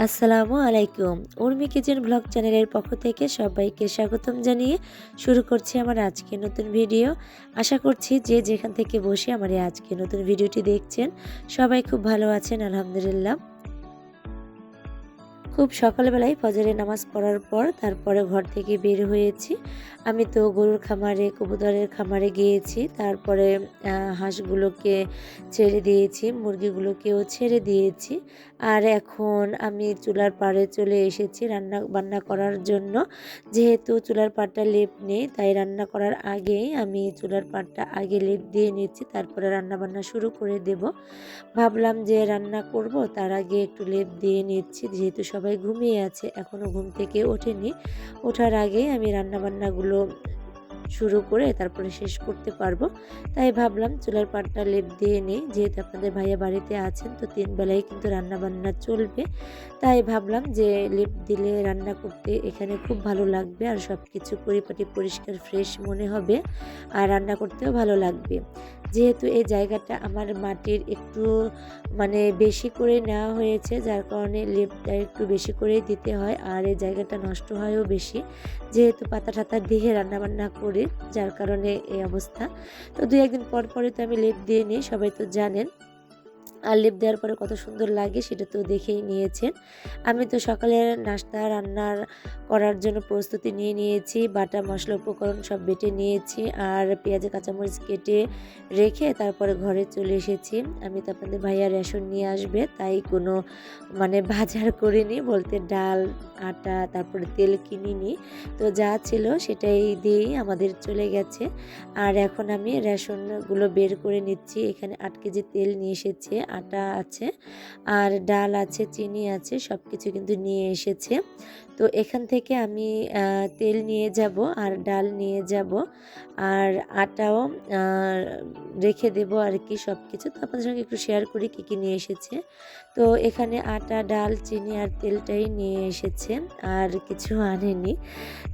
আসসালামু আলাইকুম। Urmi kitchen blog চ্যানেলের পক্ষ থেকে সবাইকে স্বাগতম জানিয়ে শুরু করছি আমার আজকের নতুন ভিডিও। আশা করছি যে যেখান থেকে বসে আমার এই আজকের নতুন ভিডিওটি দেখছেন সবাই খুব ভালো আছেন আলহামদুলিল্লাহ। খুব সকালবেলায় ফজরের নামাজ পড়ার পর তারপরে ঘর থেকে বের হয়েছি। আমি তো গরুর খামারে, কবুতরের খামারে গিয়েছি। তারপরে হাঁসগুলোকে ছেড়ে দিয়েছি, মুরগিগুলোকেও ছেড়ে দিয়েছি। আর এখন আমি চুলার পাড়ে চলে এসেছি রান্না-বান্না করার জন্য। যেহেতু চুলার পাড়টা লেপ নেই, তাই রান্না করার আগেই আমি চুলার পাড়টা আগে লেপ দিয়ে নিচ্ছি। তারপরে রান্না-বান্না শুরু করে দেব। ভাবলাম যে রান্না করব তার আগে একটু লেপ দিয়ে নিচ্ছি, যেহেতু সবাই ঘুমিয়ে আছে, এখনও ঘুম থেকে ওঠেনি। ওঠার আগেই আমি রান্নাবান্নাগুলো শুরু করে তারপরে শেষ করতে পারবো। তাই ভাবলাম চুলার পাড়টা লেপ দিয়ে নেই, যেহেতু আপনাদের ভাইয়া বাড়িতে আছেন, তো ৩ বেলাই কিন্তু রান্নাবান্না চলবে। তাই ভাবলাম যে লেপ দিলে রান্না করতে এখানে খুব ভালো লাগবে, আর সব কিছু পরিপাটি পরিষ্কার ফ্রেশ মনে হবে, আর রান্না করতেও ভালো লাগবে। যেহেতু এই জায়গাটা আমার মাটির একটু বেশি করে নেওয়া হয়েছে, যার কারণে লেপটা একটু বেশি করেই দিতে হয়, আর এই জায়গাটা নষ্ট হয়ও বেশি, যেহেতু পাতা-টাতা দিয়ে রান্নাবান্না করি, যার কারণে এই অবস্থা। তো ২-১ দিন পর পরই তো আমি লেপ দিয়ে নিই, সবাই তো জানেন। আর লেপ দেওয়ার পরে কত সুন্দর লাগে সেটা তো দেখেই নিয়েছেন। আমি তো সকালের নাস্তা রান্নার করার জন্য প্রস্তুতি নিয়ে নিয়েছি। বাটা মসলা উপকরণ সব বেটে নিয়েছি, আর পেঁয়াজ কাঁচামরিচ কেটে রেখে তারপরে ঘরে চলে এসেছি। আমি তো আপনাদের ভাইয়া রেশন নিয়ে আসবে, তাই কোনো বাজার করিনি, বলতে ডাল, আটা, তারপরে তেল কিনিনি। তো যা ছিল সেটাই দিয়েই আমাদের চলে গেছে। আর এখন আমি রেশনগুলো বের করে নিচ্ছি। এখানে ৮ কেজি তেল নিয়ে এসেছে, আটা আছে, আর ডাল আছে, চিনি আছে, সব কিছু কিন্তু নিয়ে এসেছে। তো এখান থেকে আমি তেল নিয়ে যাব, আর ডাল নিয়ে যাব, আর আটাও আ রেখে দেবো আরকি সবকিছু। তো আপনাদের সঙ্গে একটু শেয়ার করি কী, কী নিয়ে এসেছে। তো এখানে আটা, ডাল, চিনি আর তেলটাই নিয়ে এসেছে, আর কিছু আনেনি।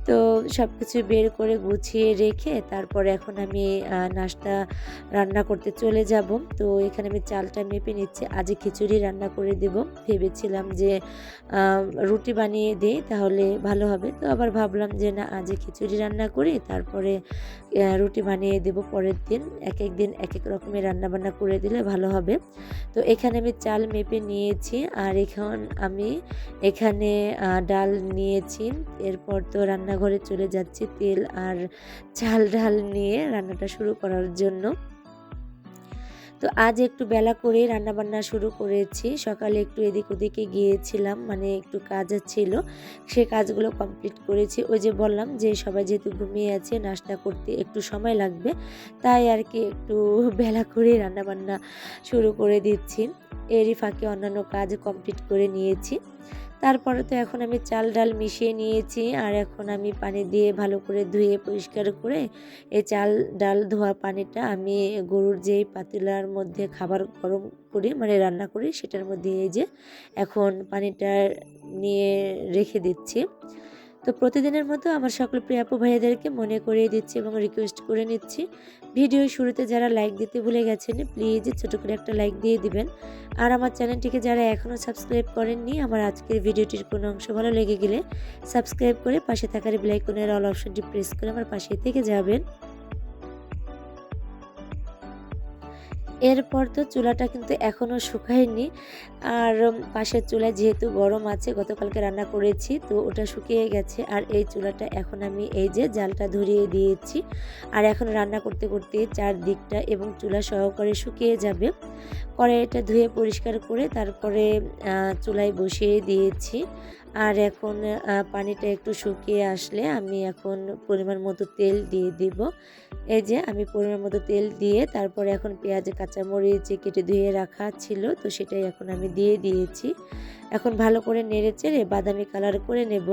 তো সবকিছু বের করে গুছিয়ে রেখে তারপরে এখন আমি নাস্তা রান্না করতে চলে যাব। তো এখানে আমি চালটা মেপে নিচ্ছি। আজ খিচুড়ি রান্না করে দেব। ভেবেছিলাম যে আ রুটি বানিয়ে দেই, তাহলে ভালো হবে। তো আবার ভাবলাম যে না, আজ খিচুড়ি রান্না করি, তারপরে রুটি বানিয়ে দেব পরের দিন। একেক দিন একেক রকমের রান্নাবান্না করে দিলে ভালো হবে। তো এখানে আমি চাল মেপে নিয়েছি, আর এখন আমি এখানে ডাল নিয়েছি। এরপর তো রান্নাঘরে চলে যাচ্ছি তেল আর চাল-ডাল নিয়ে রান্নাটা শুরু করার জন্য। তো আজ একটু বেলা করেই রান্নাবান্না শুরু করেছি। সকালে একটু এদিক ওদিকে গিয়েছিলাম, একটু কাজ ছিল। সে কাজগুলো কমপ্লিট করেছি। ওই যে বললাম যে সবাই যেহেতু ঘুমিয়ে আছে, নাস্তা করতে একটু সময় লাগবে। তাই আরকি একটু বেলা করেই রান্নাবান্না শুরু করে দিচ্ছি। এরই ফাঁকে অন্যান্য কাজ কমপ্লিট করে নিয়েছি। তারপরে তো এখন আমি চাল ডাল মিশিয়ে নিয়েছি, আর এখন আমি পানি দিয়ে ভালো করে ধুয়ে পরিষ্কার করে এই চাল ডাল ধোয়া পানিটা আমি গরুর যেই পাতিলার মধ্যে খাবার গরম করি, রান্না করি, সেটার মধ্যে এই যে এখন পানিটা নিয়ে রেখে দিচ্ছি। তো প্রতিদিনের মতো আমার সকল প্রিয় আপু ভাইয়াদেরকে মনে করিয়ে দিচ্ছি এবং রিকোয়েস্ট করে নিচ্ছি, ভিডিওর শুরুতে যারা লাইক দিতে ভুলে গেছেন প্লিজ ছোট করে একটা লাইক দিয়ে দিবেন। আর আমার চ্যানেলটিকে যারা এখনও সাবস্ক্রাইব করেননি, আমার আজকের ভিডিওটির কোনো অংশ ভালো লেগে গেলে সাবস্ক্রাইব করে পাশে থাকার বেল আইকনের অল অপশনটি প্রেস করে আমার পাশে থেকে যাবেন। এরপর তো চুলাটা কিন্তু এখনও শুকায়নি, আর পাশের চুলায় যেহেতু গরম আছে, গতকালকে রান্না করেছি, তো ওটা শুকিয়ে গেছে। আর এই চুলাটা এখন আমি এই যে জালটা ধরিয়ে দিয়েছি, আর এখন রান্না করতে করতে চারদিকটা এবং চুলা সহকারে শুকিয়ে যাবে। কড়াইটা ধুয়ে পরিষ্কার করে তারপরে চুলায় বসিয়ে দিয়েছি। আর এখন পানিটা একটু শুকিয়ে আসলে আমি এখন পরিমাণ মতো তেল দিয়ে দিব। এই যে আমি পরিমাণ মতো তেল দিয়ে তারপরে এখন পেঁয়াজ কাঁচামরিচ যে কেটে ধুয়ে রাখা ছিল, তো সেটাই এখন আমি দিয়ে দিয়েছি। এখন ভালো করে নেড়েচেড়ে বাদামি কালার করে নেব।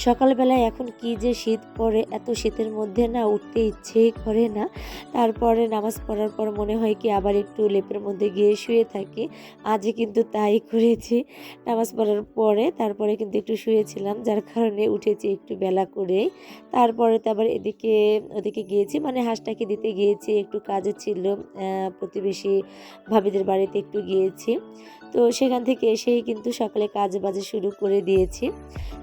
সকালবেলায় এখন কি যে শীত পড়ে, এত শীতের মধ্যে না উঠতে ইচ্ছেই করে না। তারপরে নামাজ পড়ার পর মনে হয় কি আবার একটু লেপের মধ্যে গিয়ে শুয়ে থাকি। আজই কিন্তু তাই করেছি। নামাজ পড়ার পরে তারপরে কিন্তু একটু শুয়েছিলাম, যার কারণে উঠেছি একটু বেলা করেই। তারপরে তো আবার ওদিকে গিয়েছি, মানে হাঁসটাকে দিতে গিয়েছি, একটু কাজে ছিল। প্রতিবেশী ভাবিদের বাড়িতে একটু গিয়েছি। তো সেখান থেকে এসেই কিন্তু সকালে কাজ-বাজ শুরু করে দিয়েছি।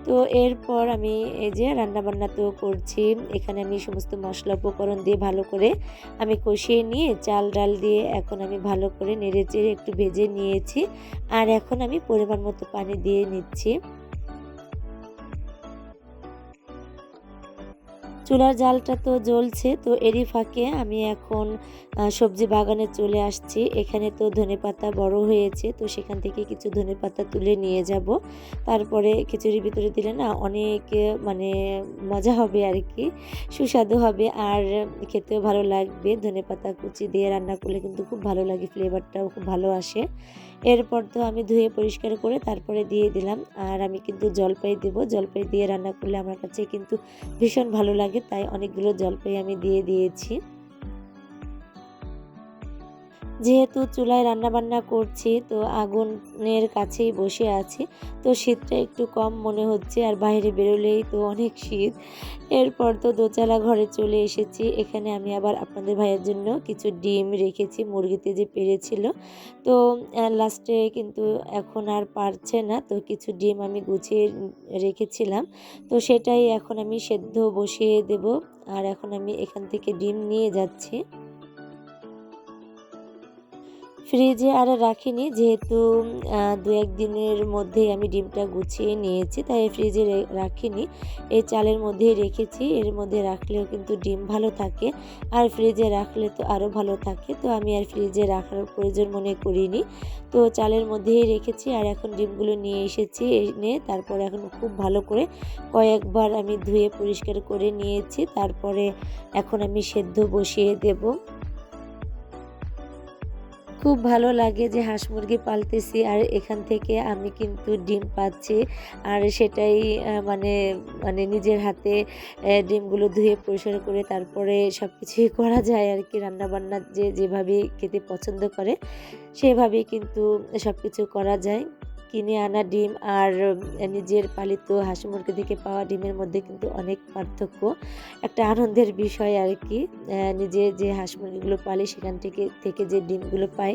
তো এরপর আমি এই যে রান্নাবান্না তো করছি। এখানে আমি সমস্ত মশলা উপকরণ দিয়ে ভালো করে আমি কষিয়ে নিয়ে চাল ডাল দিয়ে এখন আমি ভালো করে নেড়েচেড়ে একটু ভেজে নিয়েছি। আর এখন আমি পরিমাণ মতো পানি দিয়ে নিচ্ছি। চুলার জালটা তো জ্বলছে, তো এরই ফাঁকে আমি এখন সবজি বাগানে চলে আসছি। এখানে তো ধনেপাতা বড় হয়েছে, তো সেখান থেকে কিছু ধনেপাতা তুলে নিয়ে যাব। তারপরে খিচুড়ির ভিতরে দিলে না অনেক মানে মজা হবে আর কি, সুস্বাদু হবে আর খেতেও ভালো লাগবে। ধনেপাতা কুচি দিয়ে রান্না করলে কিন্তু খুব ভালো লাগে, ফ্লেভারটাও খুব ভালো আসে। এরপর তো আমি ধুয়ে পরিষ্কার করে তারপরে দিয়ে দিলাম। আর আমি কিন্তু জলপাই দেব, জলপাই দিয়ে রান্না করলে আমার কাছে কিন্তু ভীষণ ভালো লাগে, তাই অনেকগুলো জলপাই আমি দিয়ে দিয়েছি। যেহেতু চুলায় রান্নাবান্না করছি, তো আগুনের কাছেই বসে আছি, তো শীতটা একটু কম মনে হচ্ছে, আর বাইরে বেরোলেই তো অনেক শীত। এরপর তো দোতলা ঘরে চলে এসেছি। এখানে আমি আবার আপনাদের ভাইয়ের জন্য কিছু ডিম রেখেছি, মুরগিতে যে পেড়েছিল। তো লাস্টে কিন্তু এখন আর পারছে না, তো কিছু ডিম আমি গুছিয়ে রেখেছিলাম, তো সেটাই এখন আমি সেদ্ধ বসিয়ে দেব। আর এখন আমি এখান থেকে ডিম নিয়ে যাচ্ছি। ফ্রিজে আর রাখিনি, যেহেতু ২-১ দিনের মধ্যেই আমি ডিমটা গুছিয়ে নিয়েছি, তাই ফ্রিজে রাখিনি। এই চালের মধ্যেই রেখেছি। এর মধ্যে রাখলেও কিন্তু ডিম ভালো থাকে, আর ফ্রিজে রাখলে তো আরও ভালো থাকে। তো আমি আর ফ্রিজে রাখার প্রয়োজন মনে করিনি। তো চালের মধ্যেই রেখেছি, আর এখন ডিমগুলো নিয়ে এসেছি। এনে তারপর এখন খুব ভালো করে কয়েকবার আমি ধুয়ে পরিষ্কার করে নিয়েছি। তারপরে এখন আমি সেদ্ধ বসিয়ে দেব। খুব ভালো লাগে যে হাঁস মুরগি পালতেছি আর এখান থেকে আমি কিন্তু ডিম পাচ্ছি, আর সেটাই মানে মানে নিজের হাতে ডিমগুলো ধুয়ে পরিষ্কার করে তারপরে সব কিছুই করা যায় আর কি। রান্নাবান্না যেভাবে খেতে পছন্দ করে সেভাবেই কিন্তু সব কিছু করা যায়। কিনে আনা ডিম আর নিজের পালিত হাঁস মুরগি থেকে পাওয়া ডিমের মধ্যে কিন্তু অনেক পার্থক্য। একটা আনন্দের বিষয় আর কি। নিজে যে হাঁস মুরগিগুলো পালি সেখান থেকে যে ডিমগুলো পাই,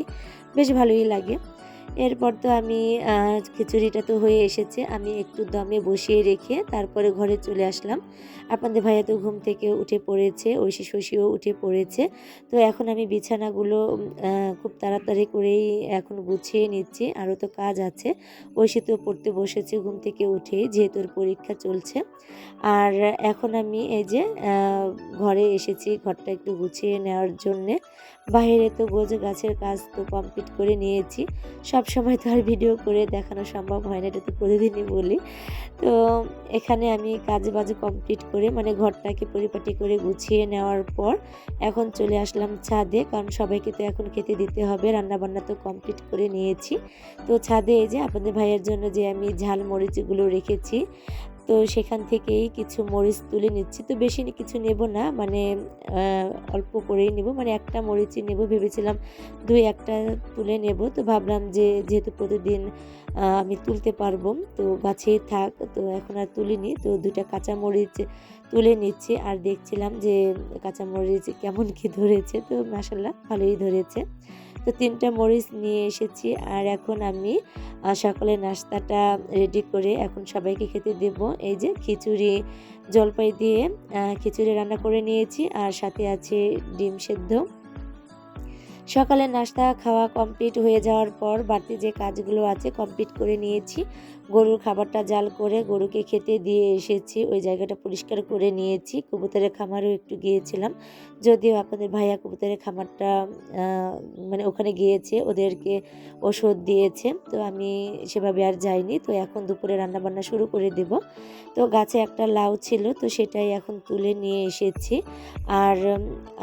বেশ ভালোই লাগে। এরপর তো আমি খিচুড়িটা তো হয়ে এসেছে। আমি একটু দমে বসিয়ে রেখে তারপরে ঘরে চলে আসলাম। আপনাদের ভাইয়া তো ঘুম থেকে উঠে পড়েছে, ঐশী শশীও উঠে পড়েছে। তো এখন আমি বিছানাগুলো খুব তাড়াতাড়ি করেই এখন গুছিয়ে নিচ্ছি। আরও তো কাজ আছে। ঐশী তো পড়তে বসেছে ঘুম থেকে উঠেই, যেহেতু ওর পরীক্ষা চলছে। আর এখন আমি এই যে ঘরে এসেছি ঘরটা একটু গুছিয়ে নেওয়ার জন্যে। বাইরে তো গাছের কাজ তো কমপ্লিট করে নিয়েছি। সবসময় তো আর ভিডিও করে দেখানো সম্ভব হয় না, এটা তো প্রতিদিনই বলি। তো এখানে আমি কাজবাজ কমপ্লিট করে মানে ঘরটাকে পরিপাটি করে গুছিয়ে নেওয়ার পর এখন চলে আসলাম ছাদে, কারণ সবাইকে তো এখন খেতে দিতে হবে। রান্নাবান্না তো কমপ্লিট করে নিয়েছি। তো ছাদে এই যে আপনাদের ভাইয়ের জন্য যে আমি ঝাল মরিচগুলো রেখেছি, তো সেখান থেকেই কিছু মরিচ তুলে নিচ্ছি। তো বেশি কিছু নেব না, মানে অল্প করেই নেব, মানে একটা মরিচই নেব ভেবেছিলাম, ২-১টা তুলে নেব। তো ভাবলাম যে যেহেতু প্রতিদিন আমি তুলতে পারবো, তো গাছেই থাক, তো এখন আর তুলিনি। তো ২টা কাঁচা মরিচ তুলে নিচ্ছি, আর দেখছিলাম যে কাঁচা মরিচ কেমন কি ধরেছে। তো মাশাআল্লাহ ভালোই ধরেছে। তো ৩টা মরিচ নিয়ে এসেছি, আর এখন আমি সকালের নাস্তাটা রেডি করে এখন সবাইকে খেতে দেব। এই যে খিচুড়ি, জলপাই দিয়ে খিচুড়ি রান্না করে নিয়েছি, আর সাথে আছে ডিম সেদ্ধ। সকালের নাস্তা খাওয়া কমপ্লিট হয়ে যাওয়ার পর বাড়তি যে কাজগুলো আছে কমপ্লিট করে নিয়েছি। গরুর খাবারটা জাল করে গরুকে খেতে দিয়ে এসেছি। ওই জায়গাটা পরিষ্কার করে নিয়েছি। কবুতরের খামারেও একটু গিয়েছিলাম। যদিও আপনাদের ভাইয়া কবুতরের খামারটা মানে ওখানে গিয়েছে, ওদেরকে ওষুধ দিয়েছে। তো আমি সেভাবে আর যাইনি। তো এখন দুপুরে রান্নাবান্না শুরু করে দেব। তো গাছে একটা লাউ ছিল, তো সেটাই এখন তুলে নিয়ে এসেছি। আর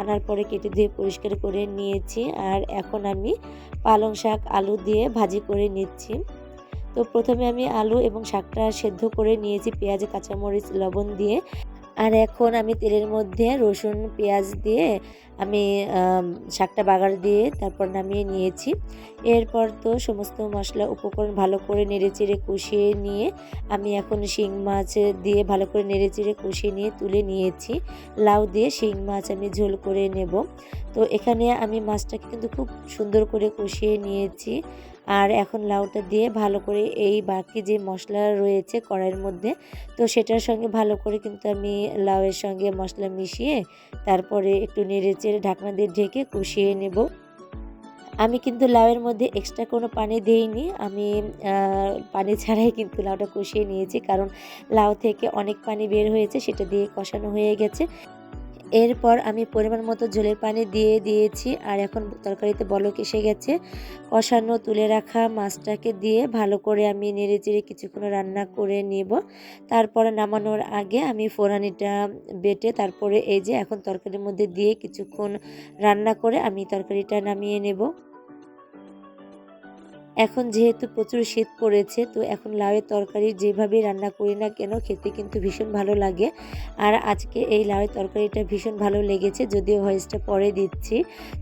আনার পরে কেটে ধুয়ে পরিষ্কার করে নিয়েছি। আর এখন আমি পালং শাক আলু দিয়ে ভাজি করে নিচ্ছি। তো প্রথমে আমি আলু এবং শাকটা সেদ্ধ করে নিয়েছি পেঁয়াজ, কাঁচামরিচ, লবণ দিয়ে। আর এখন আমি তেলের মধ্যে রসুন, পেঁয়াজ দিয়ে আমি শাকটা বাগার দিয়ে তারপর নামিয়ে নিয়েছি। এরপর তো সমস্ত মশলা উপকরণ ভালো করে নেড়েচেড়ে কষিয়ে নিয়ে আমি এখন শিং মাছ দিয়ে ভালো করে নেড়েচেড়ে কষিয়ে নিয়ে তুলে নিয়েছি। লাউ দিয়ে শিং মাছ আমি ঝোল করে নেব। তো এখানে আমি মাছটাকে কিন্তু খুব সুন্দর করে কষিয়ে নিয়েছি। আর এখন লাউটা দিয়ে ভালো করে এই বাকি যে মশলা রয়েছে কড়াইয়ের মধ্যে, তো সেটার সঙ্গে ভালো করে কিন্তু আমি লাউয়ের সঙ্গে মশলা মিশিয়ে তারপরে একটু নেড়েচেড়ে ঢাকনা দিয়ে ঢেকে কষিয়ে নেব। আমি কিন্তু লাউয়ের মধ্যে এক্সট্রা কোনো পানি দেইনি। আমি পানি ছাড়াই কিন্তু লাউটা কষিয়ে নিয়েছি, কারণ লাউ থেকে অনেক পানি বের হয়েছে, সেটা দিয়ে কষানো হয়ে গেছে। এরপর আমি পরিমাণ মতো ঝোলের পানি দিয়ে দিয়েছি। আর এখন তরকারিতে বলক এসে গেছে। কষানো তুলে রাখা মাছটাকে দিয়ে ভালো করে আমি নেড়েচেড়ে কিছুক্ষণ রান্না করে নেব। তারপরে নামানোর আগে আমি ফোড়ানিটা বেটে তারপরে এই যে এখন তরকারির মধ্যে দিয়ে কিছুক্ষণ রান্না করে আমি তরকারিটা নামিয়ে নেব। এখন যেহেতু প্রচুর শীত পড়েছে, তো এখন লাউয়ের তরকারি যেভাবেই রান্না করি না কেন খেতে কিন্তু ভীষণ ভালো লাগে। আর আজকে এই লাউয়ের তরকারিটা ভীষণ ভালো লেগেছে, যদিও ভয়েসটা পরে দিচ্ছি।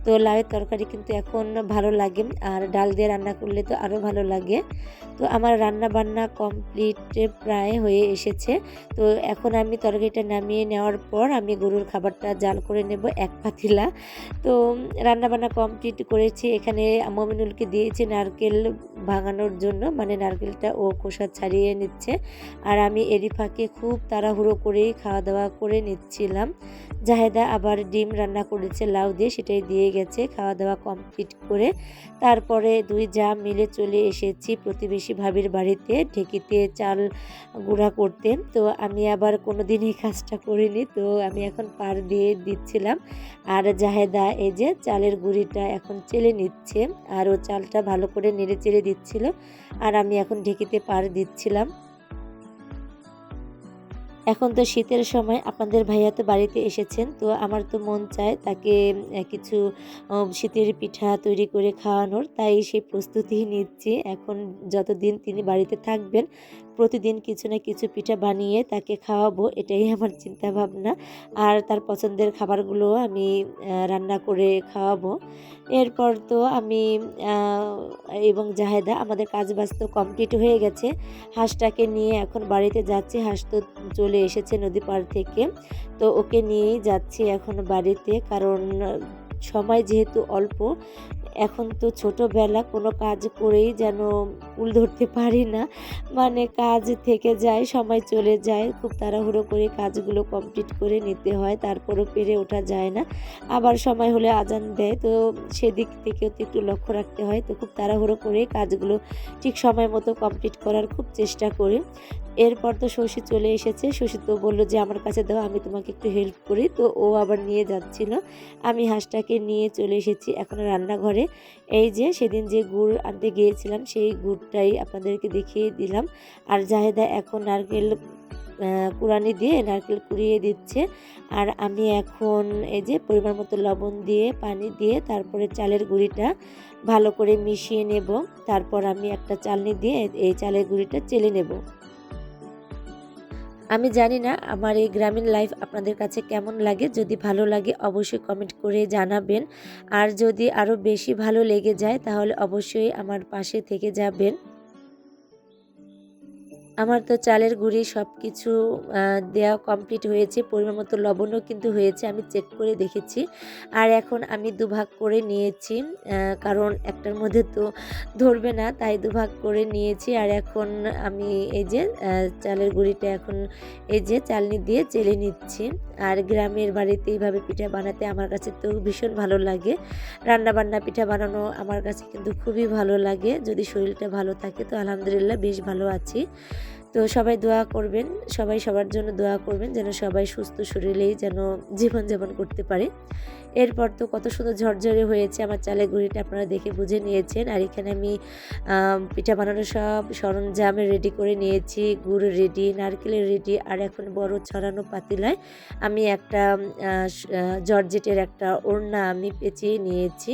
তো লাউয়ের তরকারি কিন্তু এখন ভালো লাগে, আর ডাল দিয়ে রান্না করলে তো আরও ভালো লাগে। তো আমার রান্না বান্না কমপ্লিট প্রায় হয়ে এসেছে। তো এখন আমি তরকারিটা নামিয়ে নেওয়ার পর আমি গরুর খাবারটা জাল করে নেব এক পাতিলা। তো রান্নাবান্না কমপ্লিট করেছি। এখানে মমিনুলকে দিয়েছি নারকেল ভাঙানোর জন্য, মানে নারকেলটা ও খোসা ছাড়িয়ে নিচ্ছে। আর আমি এরই ফাঁকে খুব তাড়াহুড়ো করেই খাওয়া দাওয়া করে নিচ্ছিলাম। জাহেদা আবার ডিম রান্না করেছে লাউ দিয়ে, সেটাই দিয়ে গেছে। খাওয়া দাওয়া কমপ্লিট করে তারপরে দুই জা মিলে চলে এসেছি প্রতিবেশী ভাবির বাড়িতে ঢেকিতে চাল গুঁড়া করতে। তো আমি আবার কোনো দিন এই কাজটা করিনি, তো আমি এখন পার দিয়ে দিচ্ছিলাম। আর জাহেদা এই যে চালের গুঁড়িটা এখন চেলে নিচ্ছে, আর ও চালটা ভালো করে নেড়ে চেড়ে দিচ্ছিল, আর আমি এখন ঢেকিতে পার দিচ্ছিলাম। এখন তো শীতের সময় আপনাদের ভাইয়া তো বাড়িতে এসেছেন, তো আমার তো মন চায় তাকে কিছু শীতের পিঠা তৈরি করে খাওয়ানোর, তাই সেই প্রস্তুতি নিচ্ছি। এখন যতদিন তিনি বাড়িতে থাকবেন প্রতিদিন কিছু না কিছু পিঠা বানিয়ে তাকে খাওয়াবো, এটাই আমার চিন্তা ভাবনা। আর তার পছন্দের খাবারগুলো আমি রান্না করে খাওয়াবো। এরপর তো আমি এবং জাহেদা আমাদের কাজ বাস্তব কমপ্লিট হয়ে গেছে। হাঁসটাকে নিয়ে এখন বাড়িতে যাচ্ছি। হাঁস তো চলে এসেছে নদী পাড় থেকে, তো ওকে নিয়েই যাচ্ছি এখন বাড়িতে, কারণ সময় যেহেতু অল্প। এখন তো ছোটোবেলা কোনো কাজ করেই যেন কুল ধরতে পারি না, মানে কাজ থেকে যায়, সময় চলে যায়, খুব তাড়াহুড়ো করে কাজগুলো কমপ্লিট করে নিতে হয়, তারপরও পেরে ওঠা যায় না। আবার সময় হলে আজান দেয়, তো সেদিক থেকেও তো একটু লক্ষ্য রাখতে হয়। তো খুব তাড়াহুড়ো করে কাজগুলো ঠিক সময় মতো কমপ্লিট করার খুব চেষ্টা করি। এরপর তো শশী চলে এসেছে। শশী তো বললো যে আমার কাছে দাও, আমি তোমাকে একটু হেল্প করি, তো ও আবার নিয়ে যাচ্ছিল। আমি হাঁসটাকে নিয়ে চলে এসেছি এখন রান্নাঘরে। এই যে সেদিন যে গুড় আনতে গিয়েছিলাম সেই গুড়টাই আপনাদেরকে দেখিয়ে দিলাম। আর জাহেদা এখন নারকেল কুড়ানি দিয়ে নারকেল কুড়িয়ে দিচ্ছে। আর আমি এখন এই যে পরিমাণ মতো লবণ দিয়ে পানি দিয়ে তারপরে চালের গুঁড়িটা ভালো করে মিশিয়ে নেব। তারপর আমি একটা চালনি দিয়ে এই চালের গুঁড়িটা চেলে নেব। আমি জানি না আমার এই গ্রামীণ লাইফ আপনাদের কাছে কেমন লাগে। যদি ভালো লাগে অবশ্যই কমেন্ট করে জানাবেন। আর যদি আরও বেশি ভালো লেগে যায় তাহলে অবশ্যই আমার পাশে থেকে যাবেন। আমার তো চালের গুঁড়ি সব কিছু দেওয়া কমপ্লিট হয়েছে। পরিমাণ মতো লবণও কিন্তু হয়েছে, আমি চেক করে দেখেছি। আর এখন আমি দুভাগ করে নিয়েছি, কারণ একটার মধ্যে তো ধরবে না, তাই দুভাগ করে নিয়েছি। আর এখন আমি এই যে চালের গুঁড়িটা এখন এই যে চালনি দিয়ে চেলে নিচ্ছি। আর গ্রামের বাড়িতে এইভাবে পিঠা বানাতে আমার কাছে তো ভীষণ ভালো লাগে। রান্নাবান্না পিঠা বানানো আমার কাছে কিন্তু খুবই ভালো লাগে। যদি শরীরটা ভালো থাকে তো আলহামদুলিল্লাহ বেশ ভালো আছি। তো সবাই দোয়া করবেন, সবাই সবার জন্য দোয়া করবেন যেন সবাই সুস্থ শরীরেই যেন জীবনযাপন করতে পারে। এরপর তো কত সুন্দর ঝরঝরে হয়েছে আমার চালের গুঁড়িটা, আপনারা দেখে বুঝে নিয়েছেন। আর এখানে আমি পিঠা বানানোর সব সরঞ্জাম রেডি করে নিয়েছি। গুড় রেডি, নারকেলের রেডি, আর এখন বড় ছড়ানো পাতিলায় আমি একটা জর্জেটের একটা ওড়না আমি পেঁচিয়ে নিয়েছি।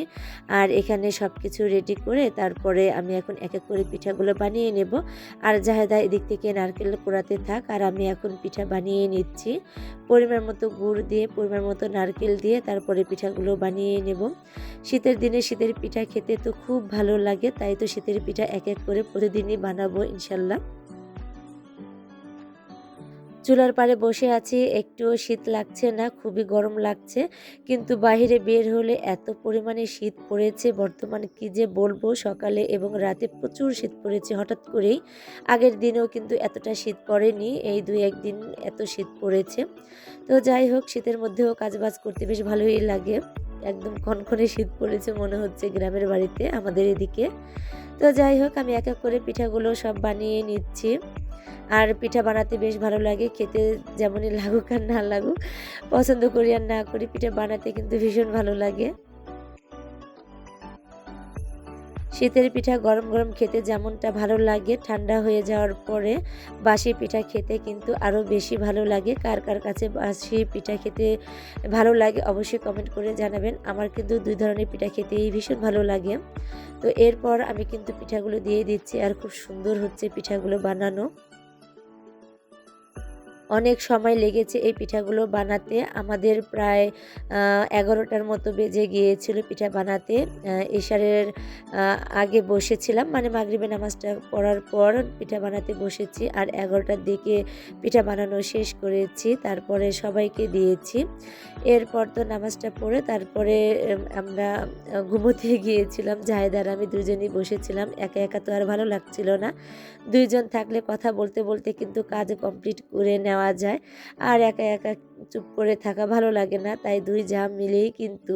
আর এখানে সব কিছু রেডি করে তারপরে আমি এখন এক এক করে পিঠাগুলো বানিয়ে নেব। আর জাহেদা এদিক থেকে নারকেল কোড়াতে থাক, আর আমি এখন পিঠা বানিয়ে নিচ্ছি। পরিমাণ মতো গুড় দিয়ে, পরিমাণ মতো নারকেল দিয়ে তারপরে পিঠাগুলো বানিয়ে নেব। শীতের দিনে শীতের পিঠা খেতে তো খুব ভালো লাগে, তাই তো শীতের পিঠা এক এক করে প্রতিদিনই বানাবো ইনশাল্লাহ। চুলার পাড়ে বসে আছি, একটুও শীত লাগছে না, খুবই গরম লাগছে। কিন্তু বাইরে বের হলে এত পরিমাণে শীত পড়েছে বর্তমানে কি যে বলবো, সকালে এবং রাতে প্রচুর শীত পড়েছে হঠাৎ করেই। আগের দিনেও কিন্তু এতটা শীত পড়েনি, এই 2-1 দিন এত শীত পড়েছে। তো যাই হোক, শীতের মধ্যেও কাজবাজ করতে বেশ ভালোই লাগে। একদম কনকনে শীত পড়েছে মনে হচ্ছে গ্রামের বাড়িতে আমাদের এদিকে। তো যাই হোক, আমি এক এক করে পিঠাগুলো সব বানিয়ে নিচ্ছি। আর পিঠা বানাতে বেশ ভালো লাগে, খেতে যেমনই লাগুক আর না লাগুক, পছন্দ করি আর না করি, পিঠা বানাতে কিন্তু ভীষণ ভালো লাগে। শীতের পিঠা গরম গরম খেতে যেমনটা ভালো লাগে, ঠান্ডা হয়ে যাওয়ার পরে বাসি পিঠা খেতে কিন্তু আরও বেশি ভালো লাগে। কার কার কাছে বাসি পিঠা খেতে ভালো লাগে অবশ্যই কমেন্ট করে জানাবেন। আমার কিন্তু 2 ধরনের পিঠা খেতেই ভীষণ ভালো লাগে। তো এরপর আমি কিন্তু পিঠাগুলো দিয়ে দিচ্ছি, আর খুব সুন্দর হচ্ছে পিঠাগুলো বানানো। অনেক সময় লেগেছে এই পিঠাগুলো বানাতে, আমাদের প্রায় 11টার মতো বেজে গিয়েছিল পিঠা বানাতে। এশারের আগে বসেছিলাম, মানে মাগরিবের নামাজটা পড়ার পর পিঠা বানাতে বসেছি, আর 11টার দিকে পিঠা বানানো শেষ করেছি, তারপরে সবাইকে দিয়েছি। এরপর তো নামাজটা পড়ে তারপরে আমরা ঘুমোতে গিয়েছিলাম। জাহেদার আমি দুজনই বসেছিলাম, একা একা তো আর ভালো লাগছিল না। 2 জন থাকলে কথা বলতে বলতে কিন্তু কাজ কমপ্লিট করে নেওয়া যায়, আর একা একা চুপ করে থাকা ভালো লাগে না। তাই 2 জা মিলেই কিন্তু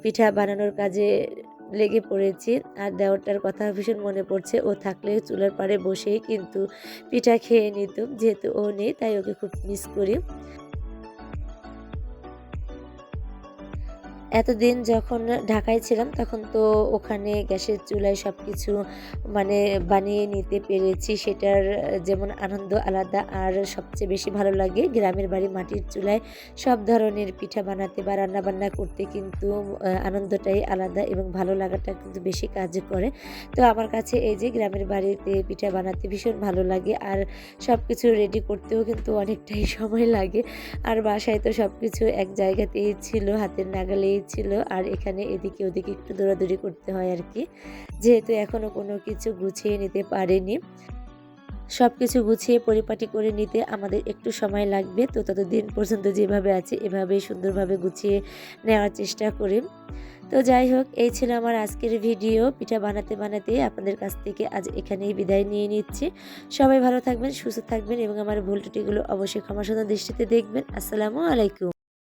পিঠা বানানোর কাজে লেগে পড়েছি। আর দেওরটার কথা ভীষণ মনে পড়ছে, ও থাকলে চুলার পাড়ে বসেই কিন্তু পিঠা খেয়ে নিত, যেহেতু ও নেই তাই ওকে খুব মিস করি। এতদিন যখন ঢাকায় ছিলাম তখন তো ওখানে গ্যাসের চুলায় সব কিছু মানে বানিয়ে নিতে পেরেছি, সেটার যেমন আনন্দ আলাদা। আর সবচেয়ে বেশি ভালো লাগে গ্রামের বাড়ি মাটির চুলায় সব ধরনের পিঠা বানাতে বা রান্নাবান্না করতে, কিন্তু আনন্দটাই আলাদা এবং ভালো লাগাটা কিন্তু বেশি কাজ করে। তো আমার কাছে এই যে গ্রামের বাড়িতে পিঠা বানাতে ভীষণ ভালো লাগে, আর সব কিছু রেডি করতেও কিন্তু অনেকটাই সময় লাগে। আর বাসায় তো সব কিছু এক জায়গাতেই ছিল, হাতের নাগালেই ছিল, আর এখানে এদিকে ওদিকে একটু দৌড়াদৌড়ি করতে হয় আর কি, যেহেতু এখনও কোনো কিছু গুছিয়ে নিতে পারিনি। সব কিছু গুছিয়ে পরিপাটি করে নিতে আমাদের একটু সময় লাগবে, তো ততদিন পর্যন্ত যেভাবে আছে এভাবেই সুন্দরভাবে গুছিয়ে নেওয়ার চেষ্টা করি। তো যাই হোক, এই ছিল আমার আজকের ভিডিও। পিঠা বানাতে বানাতে আপনাদের কাছ থেকে আজ এখানেই বিদায় নিয়ে নিচ্ছি। সবাই ভালো থাকবেন, সুস্থ থাকবেন এবং আমার ভুল ত্রুটিগুলো অবশ্যই ক্ষমাসুন্দর দৃষ্টিতে দেখবেন। আসসালামু আলাইকুম।